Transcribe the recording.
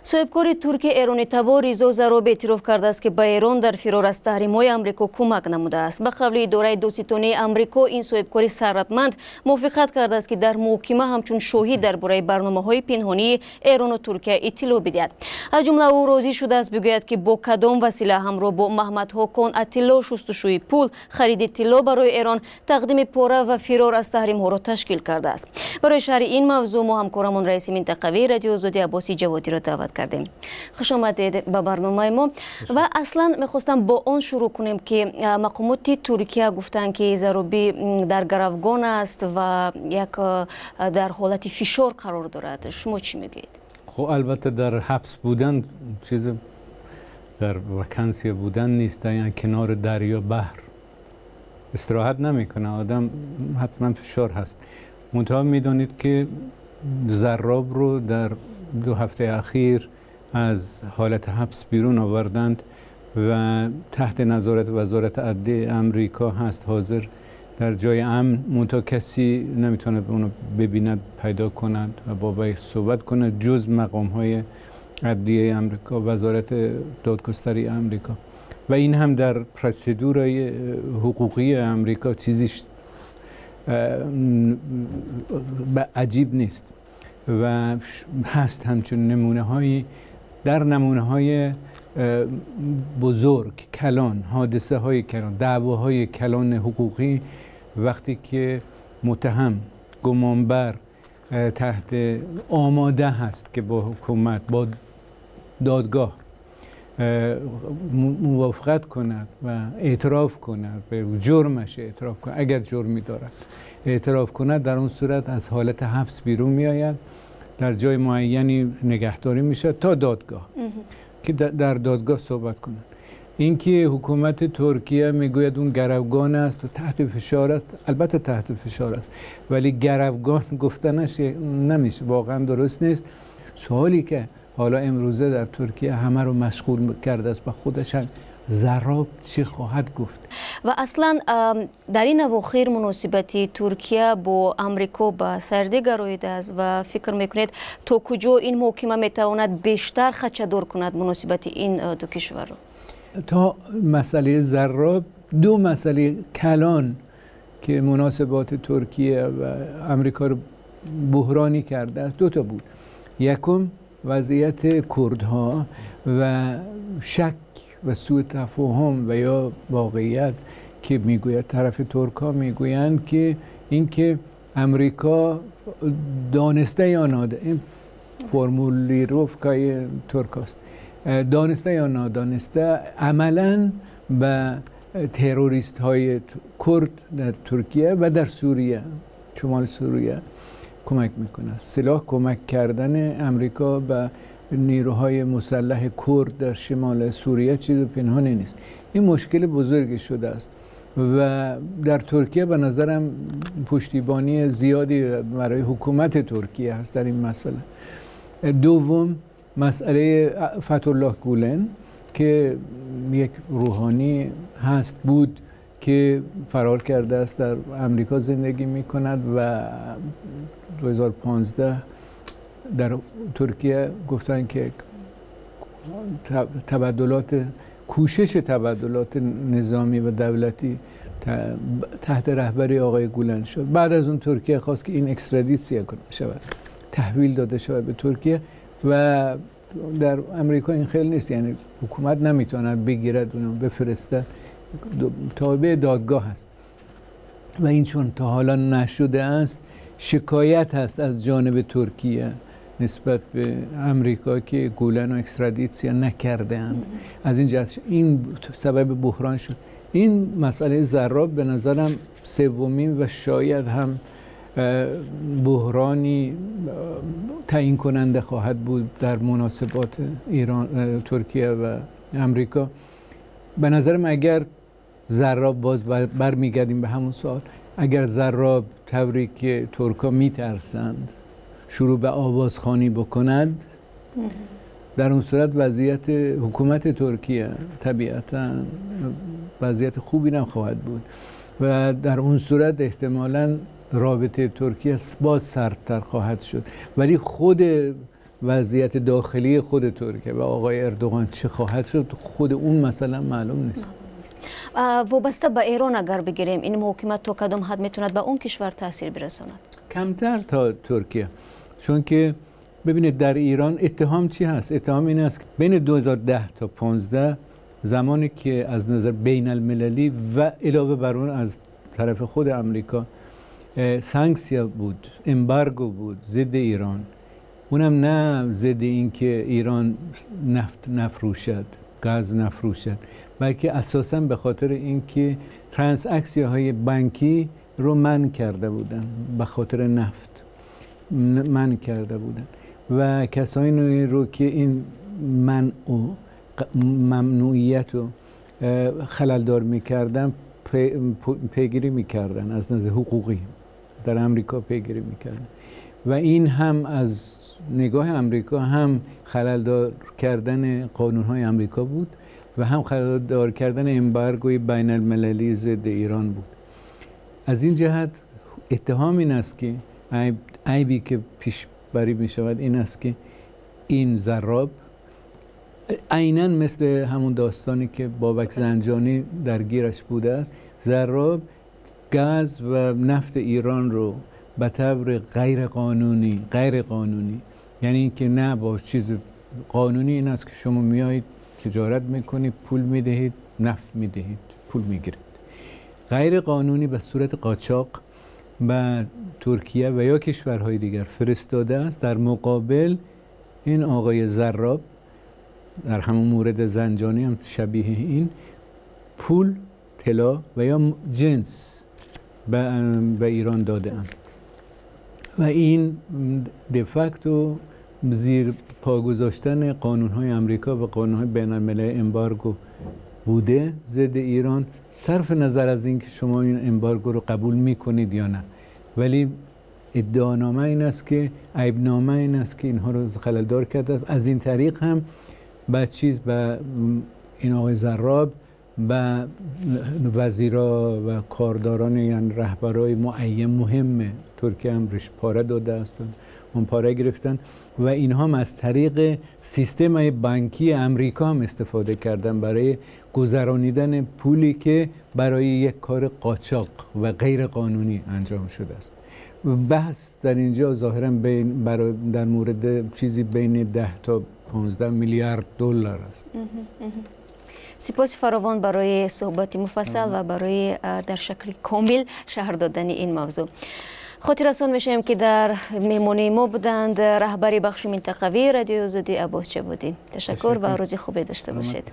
صاحبکار ترکی اронитабор رизо Зарроб اعتراف کرده است که به ایران در فرار از تحریم‌های آمریکا کمک نموده است. به قول اداره دوستانه آمریکا این صاحبکار ثروتمند موافقت کرده است که در محاکمه همچون شاهد درباره برنامه‌های پنهانی ایران و ترکیه اطلاع بدهد. از جمله او راضی شده است بگوید که با کدام وسیله همراه با محمد هاکان اطلاع شستشوی پول، خرید اطلاع برای ایران، تقدیم پاره و فرار از تحریم‌ها را تشکیل کرده است. برای شرح این موضوع ما همکارمون رئیس منطقوی رادیو آزادی عباسی جوادی را دعوت کردیم. خوش آمدید به برنامه ما. و اصلا میخواستم با آن شروع کنیم که مقامات ترکیه گفتن که زروبی در گروگان است و یک در حالت فشار قرار دارد. شما چی میگید؟ خب البته در حبس بودن چیز در وکانسی بودن نیست، یعنی کنار دریا بحر استراحت نمیکنه آدم، حتما فشار هست. منتها میدانید که زراب رو در 2 هفته اخیر از حالت حبس بیرون آوردند و تحت نظارت وزارت عدلیه امریکا هست، حاضر در جای امن، منتها کسی نمیتونه اونو ببیند، پیدا کند و با وی صحبت کند جز مقام‌های عدلیه امریکا، وزارت دادگستری امریکا. و این هم در پروسیدورهای حقوقی امریکا چیزیش عجیب نیست و هست همچون نمونه‌هایی در نمونه‌های بزرگ کلان، حادثه های کلان، دعواهای کلان حقوقی، وقتی که متهم گمانبر تحت آماده هست که با حکومت، با دادگاه موافقت کند و اعتراف کند به جرمش، اعتراف کند اگر جرمی دارد، اعتراف کند، در اون صورت از حالت حبس بیرون می آید، در جای معینی نگهداری میشه تا دادگاه که در دادگاه صحبت کنند. اینکه حکومت ترکیه میگوید اون گروگان است و تحت فشار است، البته تحت فشار است، ولی گروگان گفتنش نمیشه، واقعا درست نیست. سوالی که حالا امروزه در ترکیه همه رو مشغول کرده است، به خودش هم زراب چی خواهد گفت. و اصلا در این اواخر مناسبت ترکیه با امریکا به سردی گراییده است و فکر میکنید تا کجا این محاکمه میتواند بیشتر خدشه‌دار کند مناسبت این دو کشور رو؟ تا مسئله زراب 2 مسئله کلان که مناسبات ترکیه و امریکا رو بحرانی کرده است 2 تا بود. یکم وضعیت کردها و شک و سوء تفاهم و یا واقعیت که میگوید طرف ترکا میگویند که اینکه امریکا دانسته یا نادانسته، این فرمولیروفکای ترکاست، دانسته یا نادانسته عملاً به تروریست های کرد در ترکیه و در سوریه، شمال سوریه کمک میکنه. سلاح کمک کردن امریکا به نیروهای مسلح کرد در شمال سوریه چیز پنهانی نیست. این مشکل بزرگی شده است و در ترکیه به نظرم پشتیبانی زیادی برای حکومت ترکیه هست در این مسئله. دوم مسئله فتح‌الله گولن که یک روحانی هست بود که فرار کرده است، در امریکا زندگی می کند و 2015 در ترکیه گفتن که کوشش تبادلات نظامی و دولتی تحت رهبری آقای گولن شد. بعد از اون ترکیه خواست که این اکسترادیسیه شود، تحویل داده شود به ترکیه و در امریکا این خیلی نیست، یعنی حکومت نمیتواند بگیرد اونو بفرسته، تابع دادگاه هست و این چون تا حالا نشده است شکایت هست از جانب ترکیه نسبت به امریکا که گولن و اکسترادیسیه نکرده اند. از این جهت این سبب بحران شد. این مسئله زراب به نظرم سومین و شاید هم بحرانی تعیین کننده خواهد بود در مناسبات ایران، ترکیه و امریکا. به نظرم اگر زراب، باز برمیگردیم به همون سوال، اگر زراب طوری که ترکا میترسند شروع به آوازخوانی بکند، در اون صورت وضعیت حکومت ترکیه طبیعتا وضعیت خوبی نخواهد بود و در اون صورت احتمالاً رابطه ترکیه باز سردتر خواهد شد. ولی خود وضعیت داخلی خود ترکیه و آقای اردوغان چه خواهد شد خود اون مثلا معلوم نیست. وابسته به ایران اگر بگیریم این محاکمات تا کدام حد میتوند به اون کشور تاثیر برساند؟ کمتر تا ترکیه، چون که ببینید در ایران اتهام چی هست؟ اتهام این است که بین 2010 تا 15 زمانی که از نظر بین المللی و علاوه بر اون از طرف خود امریکا سانکسیا بود، امبارگو بود ضد ایران، اونم نه ضد این که ایران نفت نفروشد، گاز نفروشد، بلکه اساساً به خاطر اینکه ترانزاکسیون‌های بانکی رو منع کرده بودن، به خاطر نفت منع کرده بودن و کسانی رو که این منع و ممنوعیت رو خللدار میکردن پیگیری میکردن، از نظر حقوقی در امریکا پیگیری میکردن و این هم از نگاه امریکا هم خللدار کردن قانونهای امریکا بود و هم خللدار کردن امبارگوی بین المللی ضد ایران بود. از این جهت اتهام این است که عیبی که پیش بری می شود این است که این زراب عیناً مثل همون داستانی که بابک زنجانی درگیرش بوده است، زراب گاز و نفت ایران رو به طور غیر قانونی یعنی اینکه نه با چیز قانونی این است که شما میایید تجارت میکنید، پول میدهید، نفت میدهید، پول میگیرید، غیر قانونی به صورت قاچاق به ترکیه و یا کشورهای دیگر فرستاده است. در مقابل این آقای زراب در همون مورد زنجانی هم شبیه این پول، طلا و یا جنس به ایران داده اند و این دفاکتو زیر پا گذاشتن قانون‌های امریکا و قانون‌های بین‌المللی امبارگو بوده ضد ایران، صرف نظر از اینکه شما این امبارگو رو قبول می‌کنید یا نه. ولی ادعانامه این است که عیبنامه این است که اینها رو خللدار کرده. از این طریق هم به این آقای زراب و وزیرا و کارداران یعنی رهبرای معین مهم ترکیه هم پاره داده است، اون پاره گرفتن و اینها هم از طریق سیستم بانکی امریکا هم استفاده کردن برای گذرانیدن پولی که برای یک کار قاچاق و غیر قانونی انجام شده است. بحث در اینجا ظاهرا در مورد چیزی بین 10 تا 15 میلیارد دلار است. سپاس فراوان برای صحبت مفصل و برای در شکل کامل شرح دادن این موضوع. خاطر رسان میشیم که در مهمانی ما بودند رهبری بخش منطقوی رادیوی آزادی عباس جوادی. تشکر و روزی خوبی داشته باشید.